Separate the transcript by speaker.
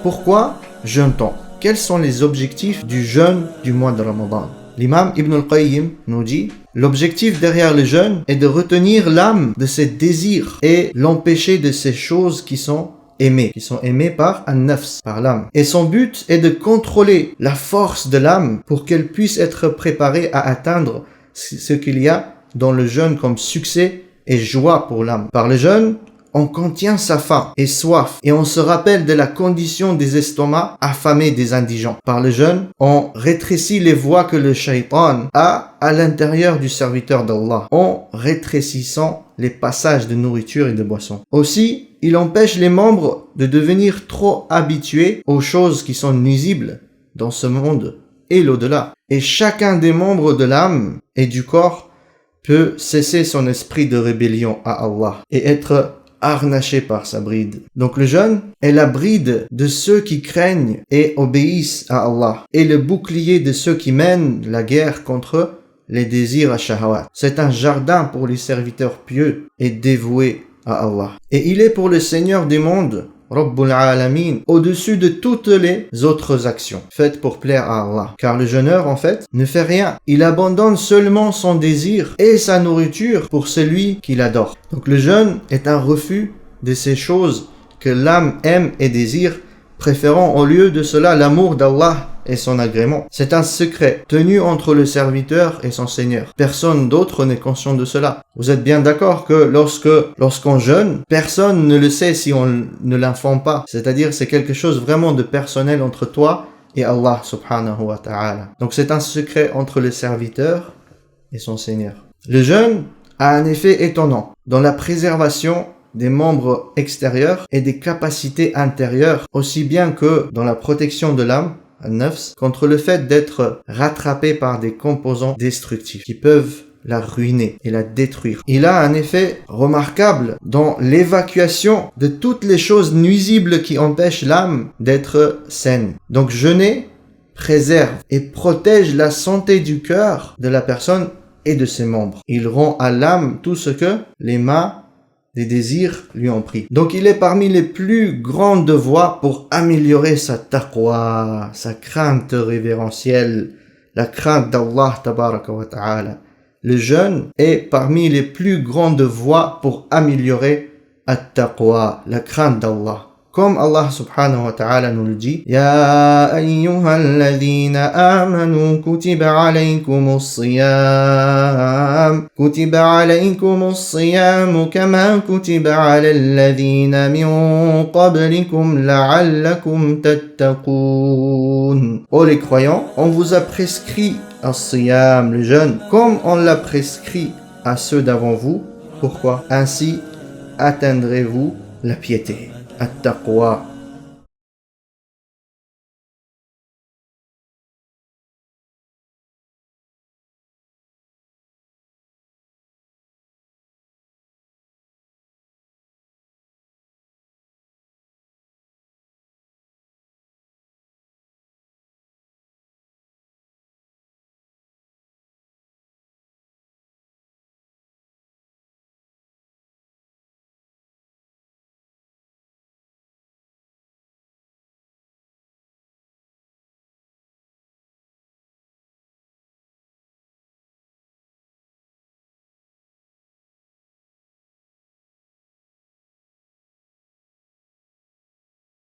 Speaker 1: Pourquoi jeûne-t-on? Quels sont les objectifs du jeûne du mois de Ramadan? L'imam Ibn al-Qayyim nous dit: l'objectif derrière le jeûne est de retenir l'âme de ses désirs et l'empêcher de ces choses qui sont aimées par an-nafs, par l'âme. Et son but est de contrôler la force de l'âme pour qu'elle puisse être préparée à atteindre ce qu'il y a dans le jeûne comme succès et joie pour l'âme. Par le jeûne, on contient sa faim et soif et on se rappelle de la condition des estomacs affamés des indigents. Par le jeûne, on rétrécit les voies que le shaitan a à l'intérieur du serviteur d'Allah en rétrécissant les passages de nourriture et de boissons. Aussi, il empêche les membres de devenir trop habitués aux choses qui sont nuisibles dans ce monde et l'au-delà. Et chacun des membres de l'âme et du corps peut cesser son esprit de rébellion à Allah et être harnaché par sa bride. Donc le jeûne est la bride de ceux qui craignent et obéissent à Allah et le bouclier de ceux qui mènent la guerre contre les désirs à shahawat. C'est un jardin pour les serviteurs pieux et dévoués à Allah. Et il est pour le Seigneur des mondes, Rabbul Alamin, au-dessus de toutes les autres actions faites pour plaire à Allah. Car le jeûneur, en fait, ne fait rien. Il abandonne seulement son désir et sa nourriture pour celui qu'il adore. Donc le jeûne est un refus de ces choses que l'âme aime et désire, préférant au lieu de cela l'amour d'Allah et son agrément. C'est un secret tenu entre le serviteur et son Seigneur. Personne d'autre n'est conscient de cela. Vous êtes bien d'accord que lorsqu'on jeûne, personne ne le sait si on ne l'informe pas. C'est-à-dire c'est quelque chose vraiment de personnel entre toi et Allah subhanahu wa ta'ala. Donc c'est un secret entre le serviteur et son Seigneur. Le jeûne a un effet étonnant dans la préservation des membres extérieurs et des capacités intérieures, aussi bien que dans la protection de l'âme, an-nafs, contre le fait d'être rattrapé par des composants destructifs qui peuvent la ruiner et la détruire. Il a un effet remarquable dans l'évacuation de toutes les choses nuisibles qui empêchent l'âme d'être saine. Donc jeûner préserve et protège la santé du cœur de la personne et de ses membres. Il rend à l'âme tout ce que les mains des désirs lui ont pris. Donc il est parmi les plus grandes voies pour améliorer sa taqwa, sa crainte révérentielle, la crainte d'Allah tabaraka wa ta'ala. Le jeûne est parmi les plus grandes voies pour améliorer at-taqwa, la crainte d'Allah. Comme Allah subhanahu wa ta'ala nous le dit: Ya ayyuhalladhina amanu kutiba alaykumus siyam kama kutiba alal ladhina min qablikum la'allakum tattaqun. Ô les croyants, on vous a prescrit as-siyam, le jeûne, comme on l'a prescrit à ceux d'avant vous. Pourquoi? Ainsi atteindrez-vous la piété. At-taqwa,